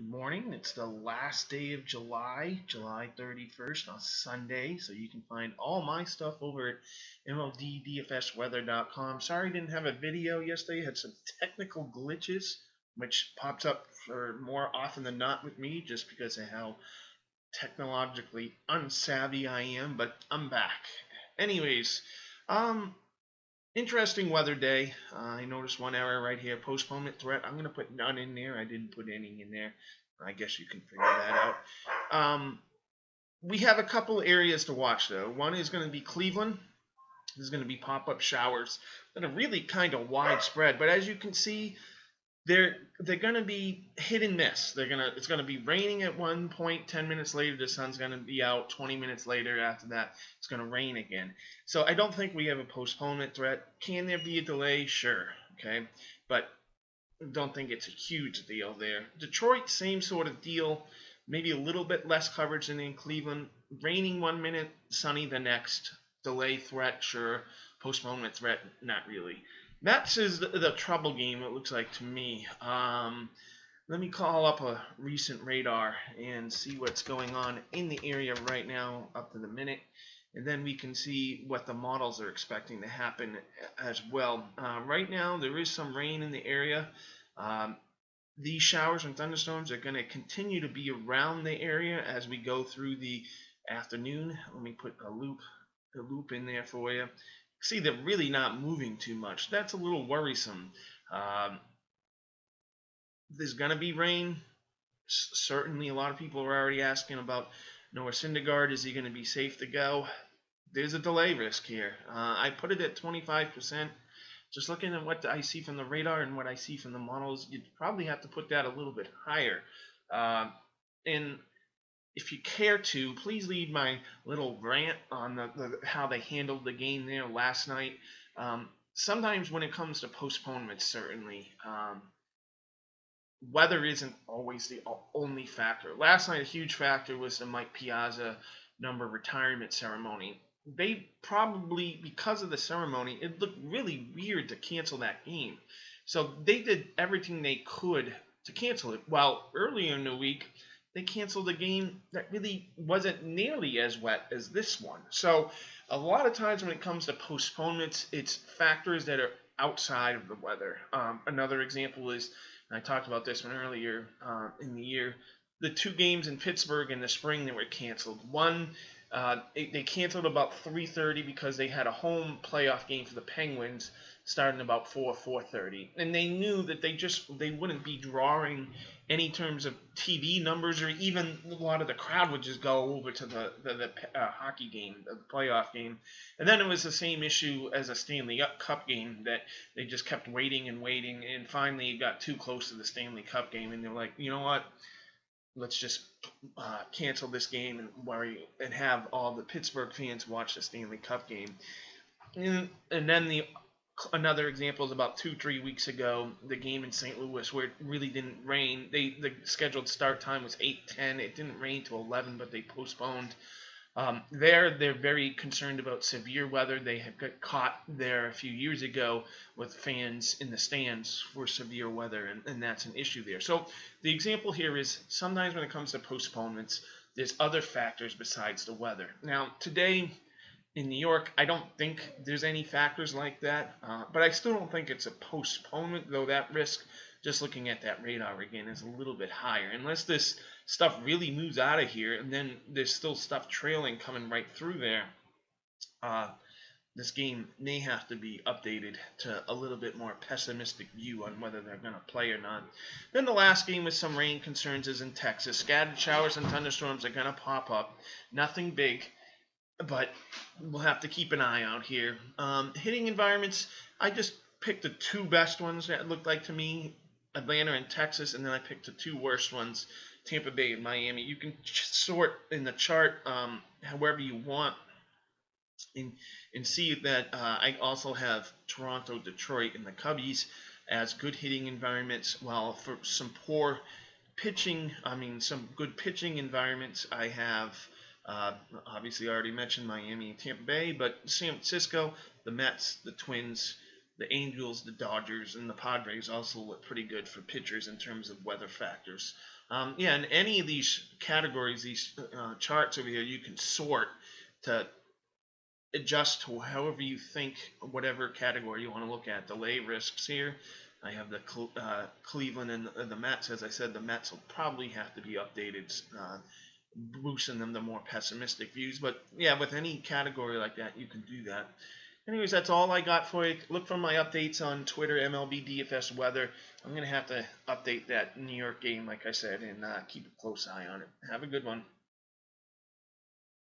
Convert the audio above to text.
Good morning. It's the last day of July, July 31st on Sunday. So you can find all my stuff over at MLB DFS Weather.com. Sorry I didn't have a video yesterday. Had some technical glitches, which pops up for more often than not with me just because of how technologically unsavvy I am, but I'm back. Anyways, um, interesting weather day. I noticed one error right here. Postponement threat. I'm going to put none in there. I didn't put any in there. I guess you can figure that out. We have a couple areas to watch, though. One is going to be Cleveland. There's going to be pop-up showers that are really kind of widespread. But as you can see, they're gonna be hit and miss. It's gonna be raining at one point. 10 minutes later, the sun's gonna be out. 20 minutes later, after that, it's gonna rain again. So I don't think we have a postponement threat. Can there be a delay? Sure. Okay, but don't think it's a huge deal there. Detroit, same sort of deal. Maybe a little bit less coverage than in Cleveland. Raining 1 minute, sunny the next. Delay threat, sure. Postponement threat, not really. That's the trouble game, it looks like to me. Let me call up a recent radar and see what's going on in the area right now up to the minute. And then we can see what the models are expecting to happen as well. Right now, there is some rain in the area. These showers and thunderstorms are going to continue to be around the area as we go through the afternoon. Let me put a loop in there for you. See, they're really not moving too much. That's a little worrisome. There's going to be rain. Certainly, a lot of people are already asking about Noah Syndergaard. Is he going to be safe to go? There's a delay risk here. I put it at 25%. Just looking at what I see from the radar and what I see from the models, you'd probably have to put that a little bit higher. And if you care to, please leave my little rant on how they handled the game there last night. Sometimes when it comes to postponements, certainly, weather isn't always the only factor. Last night, a huge factor was the Mike Piazza number retirement ceremony. They probably, because of the ceremony, it looked really weird to cancel that game. So they did everything they could to cancel it. While earlier in the week, they canceled a game that really wasn't nearly as wet as this one. So a lot of times when it comes to postponements, it's factors that are outside of the weather. Another example is, and I talked about this one earlier in the year, the two games in Pittsburgh in the spring that were canceled. One, they canceled about 3:30 because they had a home playoff game for the Penguins starting about 4:30, and they knew that they wouldn't be drawing any terms of TV numbers, or even a lot of the crowd would just go over to the hockey game, the playoff game. And then it was the same issue as a Stanley Cup game, that they just kept waiting and waiting, and finally it got too close to the Stanley Cup game, and they're like, you know what? Let's just cancel this game and have all the Pittsburgh fans watch the Stanley Cup game. And then another example is about 2-3 weeks ago, the game in St. Louis where it really didn't rain. The scheduled start time was 8:10. It didn't rain till 11, but they postponed. They're very concerned about severe weather. They have got caught there a few years ago with fans in the stands for severe weather, and that's an issue there. So the example here is sometimes when it comes to postponements, there's other factors besides the weather. Now, today in New York, I don't think there's any factors like that, but I still don't think it's a postponement, though that risk, just looking at that radar again, is a little bit higher. Unless this stuff really moves out of here, and then there's still stuff trailing coming right through there, this game may have to be updated to a little bit more pessimistic view on whether they're going to play or not. Then the last game with some rain concerns is in Texas. Scattered showers and thunderstorms are going to pop up. Nothing big, but we'll have to keep an eye out here. Hitting environments, I just picked the two best ones that looked like to me, Atlanta and Texas, and then I picked the two worst ones, Tampa Bay and Miami. You can sort in the chart however you want, and see that I also have Toronto, Detroit, and the Cubbies as good hitting environments, while for some some good pitching environments, I have obviously I already mentioned Miami and Tampa Bay, but San Francisco, the Mets, the Twins, the Angels, the Dodgers, and the Padres also look pretty good for pitchers in terms of weather factors. Yeah, in any of these categories, these charts over here, you can sort to adjust to however you think, whatever category you want to look at. Delay risks here. I have the Cleveland and the Mets. As I said, the Mets will probably have to be updated, boosting them to more pessimistic views. But yeah, with any category like that, you can do that. Anyways, that's all I got for you. Look for my updates on Twitter, MLB DFS Weather. I'm going to have to update that New York game, like I said, and keep a close eye on it. Have a good one.